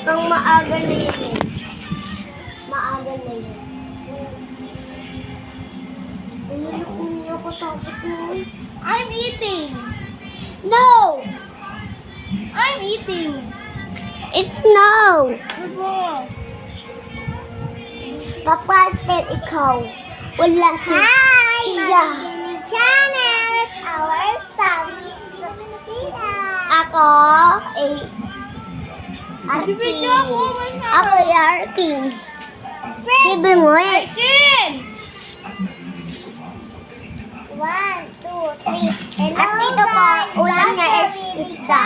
Pang maaga na yun eh. Maaga na yun. Ako tapos mo. I'm eating. No! I'm eating. It's no! Diba? Papa said ikaw. Wala ka. Hi! Yeah. Channels! Our Sally Sophia. Ako ay Bibigyan ako. Ako ay Artin. Sabi mo eh. Kin! 1, 2, 3. Hello dito po, ulam niya is isda.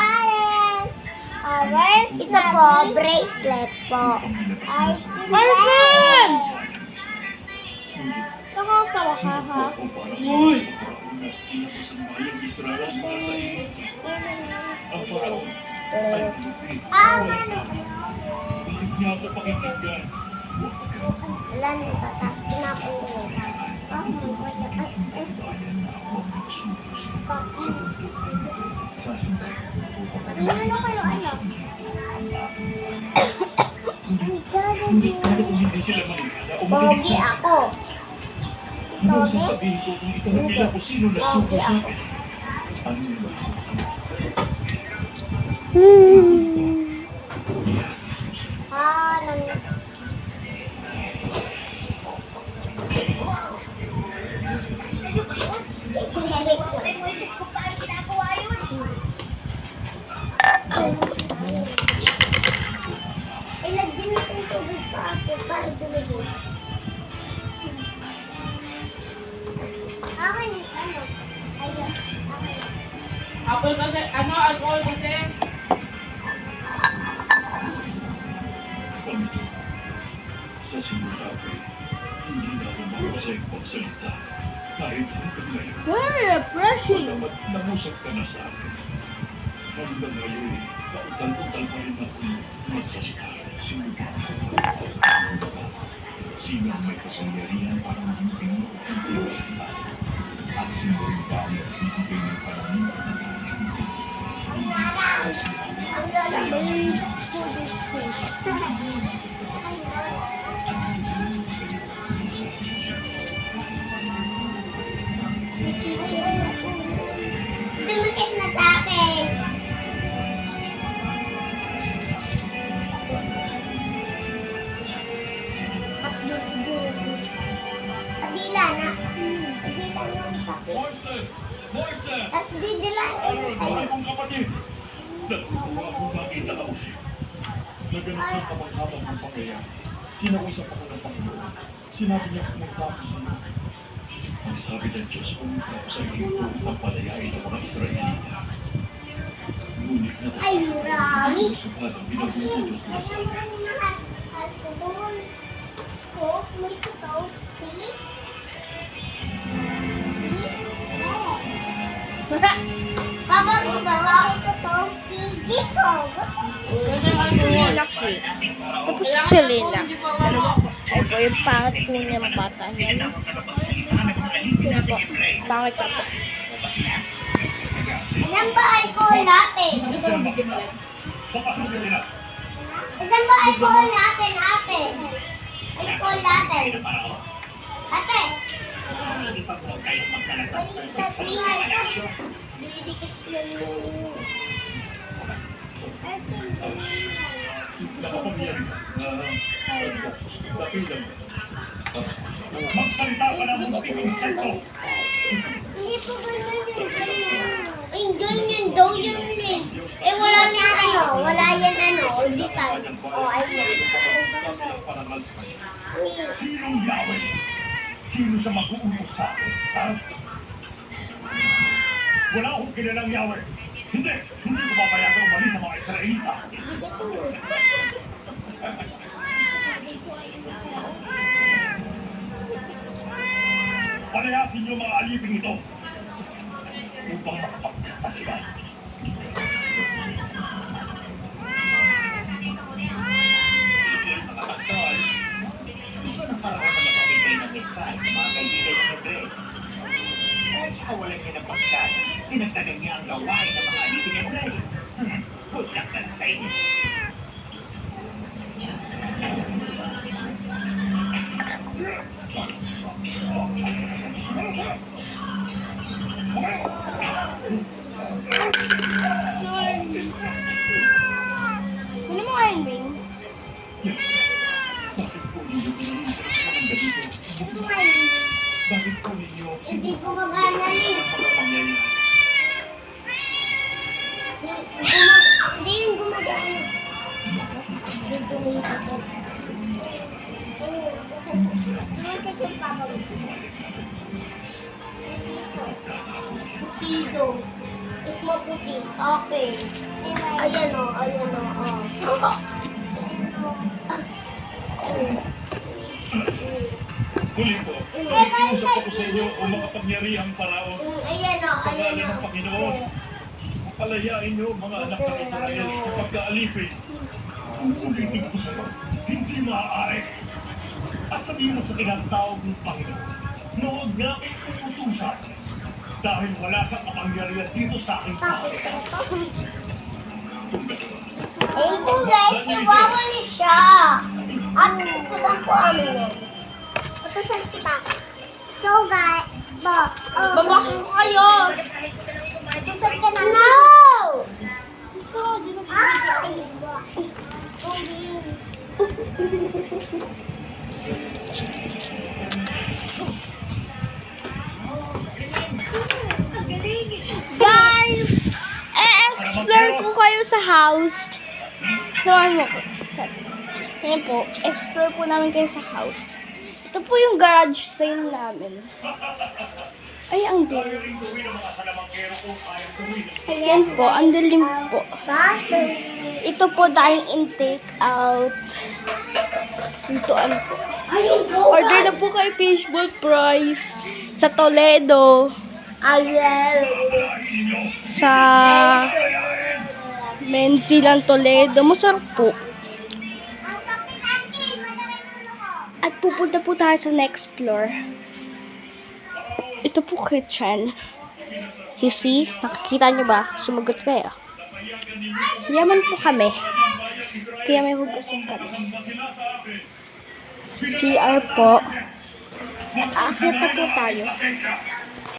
Ito po, bracelet po. Arvin! Nakakawa ka ha? Wala nang tatak. Sinapo ano kayo anak? Pogi ako. Ano ang sasabihin ko kung itanong nila kung sino nagsuko sa akin? Ano yun ba? Ilagyan natin tubig pa ako para dumigos. Akin, ano? Ayun, akin. Apple kasi, alcohol kasi. Sa simula ko, hindi na ako mahusay magsalita. Kahit hanggang ngayon, Very refreshing. pagkamat namusap ka na sa akin. Hanggang ngayon, pautal-utal pa rin ako magsalita. Sino ba ako? Sino ang may kapangyarihan para maging Pinoy o Pinoy sa bayan? At sino rin ba ang nagbibigay ng paraming pagkakalas ng Sumakit na sa akin. Kabila na. Kabila na ang sakit. Moises! Moises! Tapos didila ko Ano na ang sa'yo. mahal kong kapatid? Natutuwa akong makita ka ulit. Naganap ng kapag-habang ng pangyayari. Kinausap ako ng Panginoon. Sinabi niya kung magtapos sa iyo. Ang sabi ng Diyos kung magtapos sa iyo ang palayain ng mga Israelita. Ngunit Ay, marami. ang binabubutos nila sa akin. May totoo. See? Papa, di ba ako totoo? Si Jacob. Selena cake. Tapos Selena. Ay po, yung pangit po niyang bata niya. Yun po, pangit ako. Isang ba alcohol natin? Isang ba alcohol natin, ate? Alcohol natin. Ate. Balik na siya ito. Didikit lang yung... Ate, Magsalita ka na mong pinagsalto. hindi po ganyan yung ganyan. Eh, ganyan daw yun eh. Eh, wala yan ano. Wala yan ano. Design. Oh, ayun. Sinong Yahweh? Sino siya mag-uutos sa akin? Ha? Wala akong kilalang Yahweh. Hindi ko papayagan umalis sa mga Israelita. Palayasin niyo mga aliping ito upang makapagkasta sila. Mga pastor, gusto ng parang nagbibigay ng mensahe sa mga kaibigan ng Hebre. Dahil sa kawalan niya ng pagkat, pinagtagal niya ang gawain ng mga aliping Hebre. Good luck na lang sa inyo. Bakit po ninyo Hindi gumagana yun. pangyayari? Hindi yung gumagana. Hindi gumagana. Putido. Is mo puti. Okay. Ayan o, ayan o. Huli po, nakikiusap ako sa inyo o makapagyarihang paraon. Ayan o, Sa ayan ngalan ng o. Panginoon, palayain niyo mga anak ng Israel sa pagkaalipin. Kung hindi ko sa iyo, hindi maaari. At sabihin mo sa tinatawag ng Panginoon, na huwag na akong utusan dahil wala sa kapangyarihan dito sa aking bahay. Ayun po guys, nawawali siya. At utusan ko ano yan. Utusan kita. So guys, Babaksin ko kayo! utusan ka na. No! Gusto ko, di na Guys! E-explore ko kayo sa house. Samahan mo ko. Ayan po, explore po namin kayo sa house. Ito po yung garage sale namin. Ay, ang dilim. Ayan po, ang dilim po. Ito po dahil intake out. Dito ano po. Ayun po. Order na po kay Fishbowl Price sa Toledo. Ariel. Sa Menzilan Toledo. Masarap po. Ang sakit akin. Madami ulo ko. At pupunta po tayo sa next floor. Ito po kitchen. You see? Nakikita nyo ba? Sumagot kayo. Yaman po kami. Kaya may hugasin kami. CR po. Aakyat na po tayo.